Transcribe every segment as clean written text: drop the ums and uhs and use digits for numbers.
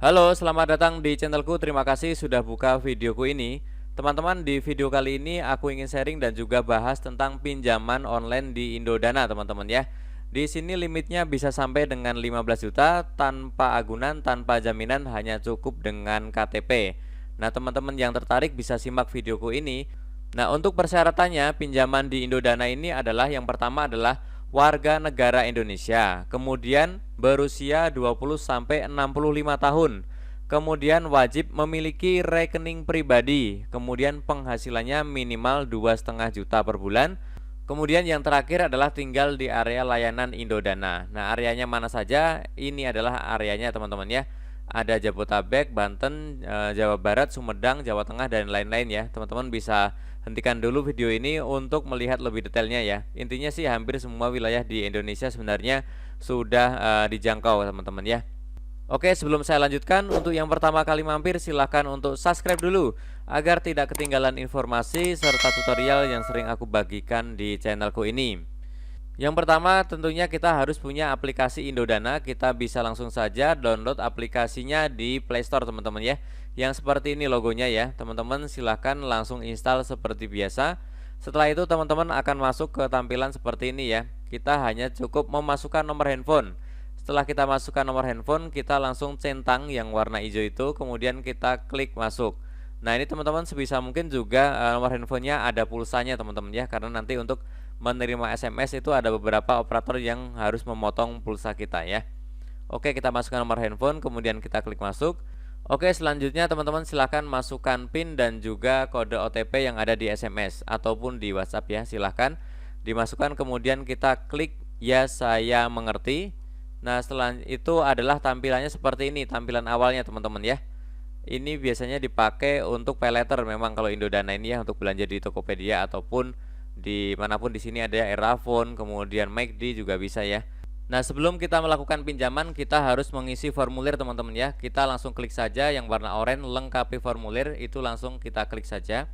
Halo, selamat datang di channelku. Terima kasih sudah buka videoku ini. Teman-teman, di video kali ini aku ingin sharing dan juga bahas tentang pinjaman online di Indodana, teman-teman ya. Di sini limitnya bisa sampai dengan 15 juta tanpa agunan, tanpa jaminan, hanya cukup dengan KTP. Nah, teman-teman yang tertarik bisa simak videoku ini. Nah, untuk persyaratannya pinjaman di Indodana ini adalah yang pertama adalah warga negara Indonesia, kemudian berusia 20 sampai 65 tahun. Kemudian wajib memiliki rekening pribadi, kemudian penghasilannya minimal 2,5 juta per bulan. Kemudian yang terakhir adalah tinggal di area layanan Indodana. Nah, areanya mana saja? Ini adalah areanya teman-teman ya. Ada Jabodetabek, Banten, Jawa Barat, Sumedang, Jawa Tengah, dan lain-lain ya. Teman-teman bisa hentikan dulu video ini untuk melihat lebih detailnya ya. Intinya sih hampir semua wilayah di Indonesia sebenarnya sudah dijangkau teman-teman ya. Oke, sebelum saya lanjutkan, untuk yang pertama kali mampir silahkan untuk subscribe dulu agar tidak ketinggalan informasi serta tutorial yang sering aku bagikan di channelku ini. Yang pertama tentunya kita harus punya aplikasi Indodana. Kita bisa langsung saja download aplikasinya di Play Store teman-teman ya. Yang seperti ini logonya ya. Teman-teman silahkan langsung install seperti biasa. Setelah itu teman-teman akan masuk ke tampilan seperti ini ya. Kita hanya cukup memasukkan nomor handphone. Setelah kita masukkan nomor handphone, kita langsung centang yang warna hijau itu, kemudian kita klik masuk. Nah, ini teman-teman sebisa mungkin juga nomor handphonenya ada pulsanya teman-teman ya, karena nanti untuk menerima SMS itu ada beberapa operator yang harus memotong pulsa kita ya. Oke, kita masukkan nomor handphone, kemudian kita klik masuk. Oke, selanjutnya teman-teman silahkan masukkan PIN dan juga kode OTP yang ada di SMS ataupun di WhatsApp ya, silahkan dimasukkan, kemudian kita klik ya saya mengerti. Nah, setelah itu adalah tampilannya seperti ini, tampilan awalnya teman-teman ya. Ini biasanya dipakai untuk pay letter memang kalau Indodana ini ya, untuk belanja di Tokopedia ataupun di manapun. Di sini ada Erafone, kemudian McD juga bisa ya. Nah, sebelum kita melakukan pinjaman, kita harus mengisi formulir teman-teman ya. Kita langsung klik saja yang warna oranye, lengkapi formulir, itu langsung kita klik saja.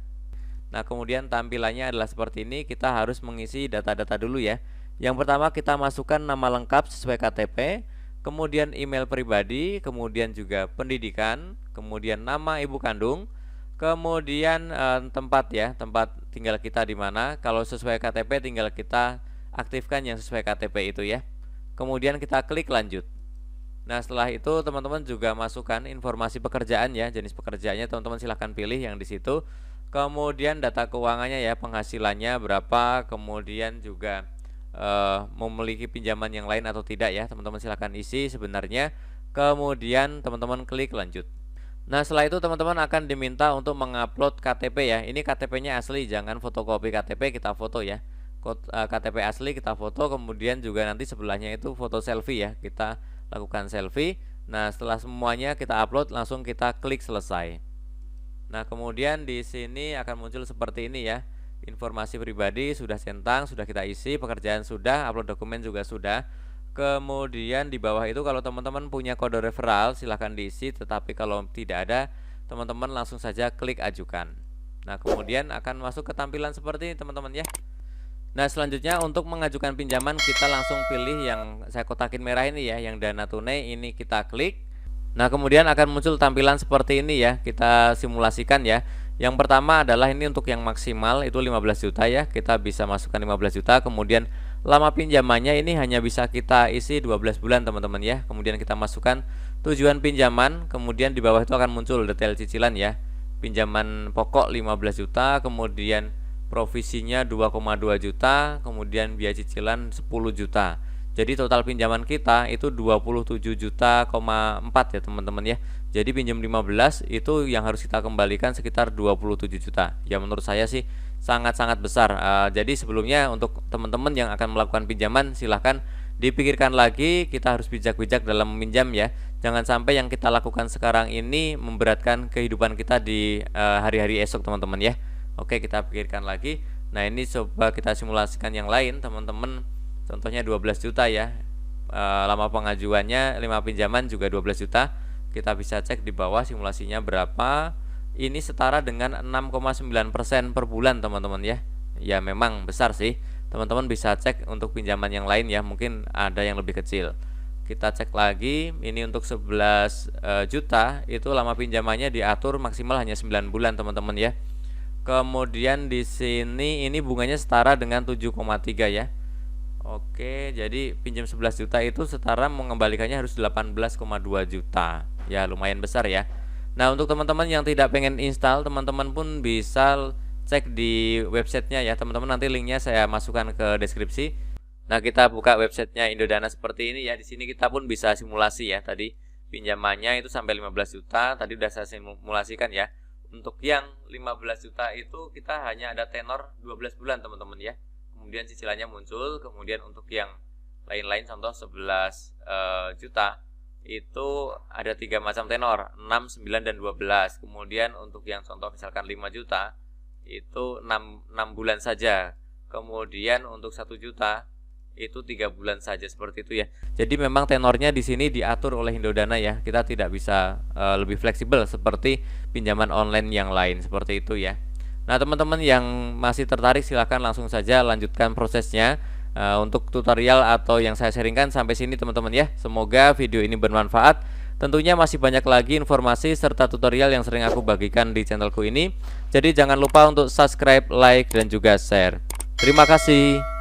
Nah, kemudian tampilannya adalah seperti ini. Kita harus mengisi data-data dulu ya. Yang pertama kita masukkan nama lengkap sesuai KTP, kemudian email pribadi, kemudian juga pendidikan, kemudian nama ibu kandung, kemudian tempat ya, tempat tinggal kita di mana. Kalau sesuai KTP tinggal kita aktifkan yang sesuai KTP itu ya. Kemudian kita klik lanjut. Nah, setelah itu teman-teman juga masukkan informasi pekerjaan ya, jenis pekerjaannya teman-teman silahkan pilih yang di situ. Kemudian data keuangannya ya, penghasilannya berapa, kemudian juga memiliki pinjaman yang lain atau tidak ya, teman-teman silahkan isi sebenarnya. Kemudian teman-teman klik lanjut. Nah, setelah itu teman-teman akan diminta untuk mengupload KTP ya. Ini KTP-nya asli, jangan fotokopi KTP, kita foto ya. KTP asli kita foto, kemudian juga nanti sebelahnya itu foto selfie ya, kita lakukan selfie. Nah, setelah semuanya kita upload, langsung kita klik selesai. Nah, kemudian di sini akan muncul seperti ini ya. Informasi pribadi sudah centang, sudah kita isi, pekerjaan sudah, upload dokumen juga sudah. Kemudian di bawah itu kalau teman-teman punya kode referral silahkan diisi, tetapi kalau tidak ada, teman-teman langsung saja klik ajukan. Nah, kemudian akan masuk ke tampilan seperti ini teman-teman ya. Nah, selanjutnya untuk mengajukan pinjaman kita langsung pilih yang saya kotakin merah ini ya, yang dana tunai, ini kita klik. Nah, kemudian akan muncul tampilan seperti ini ya. Kita simulasikan ya. Yang pertama adalah ini untuk yang maksimal itu 15 juta ya. Kita bisa masukkan 15 juta. Kemudian lama pinjamannya ini hanya bisa kita isi 12 bulan teman-teman ya. Kemudian kita masukkan tujuan pinjaman. Kemudian di bawah itu akan muncul detail cicilan ya. Pinjaman pokok 15 juta. Kemudian provisinya 2,2 juta. Kemudian biaya cicilan 10 juta. Jadi total pinjaman kita itu 27 juta, 4 ya teman-teman ya. Jadi pinjam 15 itu yang harus kita kembalikan sekitar 27 juta. Ya menurut saya sih sangat-sangat besar. Jadi sebelumnya untuk teman-teman yang akan melakukan pinjaman silahkan dipikirkan lagi, kita harus bijak-bijak dalam meminjam ya. Jangan sampai yang kita lakukan sekarang ini memberatkan kehidupan kita di hari-hari esok teman-teman ya. Oke, kita pikirkan lagi. Nah, ini coba kita simulasikan yang lain teman-teman. Contohnya 12 juta ya. Lama pengajuannya 5 pinjaman juga 12 juta. Kita bisa cek di bawah simulasinya berapa. Ini setara dengan 6,9% per bulan teman-teman ya. Ya memang besar sih. Teman-teman bisa cek untuk pinjaman yang lain ya, mungkin ada yang lebih kecil. kita cek lagi. Ini untuk 11 juta itu lama pinjamannya diatur maksimal hanya 9 bulan teman-teman ya. Kemudian di sini ini bunganya setara dengan 7,3 ya. Oke, jadi pinjam 11 juta itu setara mengembalikannya harus 18,2 juta. Ya, lumayan besar ya. Nah, untuk teman-teman yang tidak pengen install, teman-teman pun bisa cek di websitenya ya teman-teman. Nanti linknya saya masukkan ke deskripsi. Nah, kita buka websitenya Indodana seperti ini ya. Di sini kita pun bisa simulasi ya. Tadi pinjamannya itu sampai 15 juta. Tadi udah saya simulasikan ya. Untuk yang 15 juta itu kita hanya ada tenor 12 bulan teman-teman ya. Kemudian cicilannya muncul. Kemudian untuk yang lain-lain contoh 11 juta itu ada 3 macam tenor, 6, 9, dan 12. Kemudian untuk yang contoh misalkan 5 juta itu 6 bulan saja. Kemudian untuk 1 juta itu 3 bulan saja, seperti itu ya. Jadi memang tenornya di sini diatur oleh Indodana ya. Kita tidak bisa lebih fleksibel seperti pinjaman online yang lain, seperti itu ya. Nah, teman-teman yang masih tertarik silahkan langsung saja lanjutkan prosesnya. Untuk tutorial atau yang saya sharingkan sampai sini teman-teman ya. Semoga video ini bermanfaat. Tentunya masih banyak lagi informasi serta tutorial yang sering aku bagikan di channelku ini. Jadi jangan lupa untuk subscribe, like, dan juga share. Terima kasih.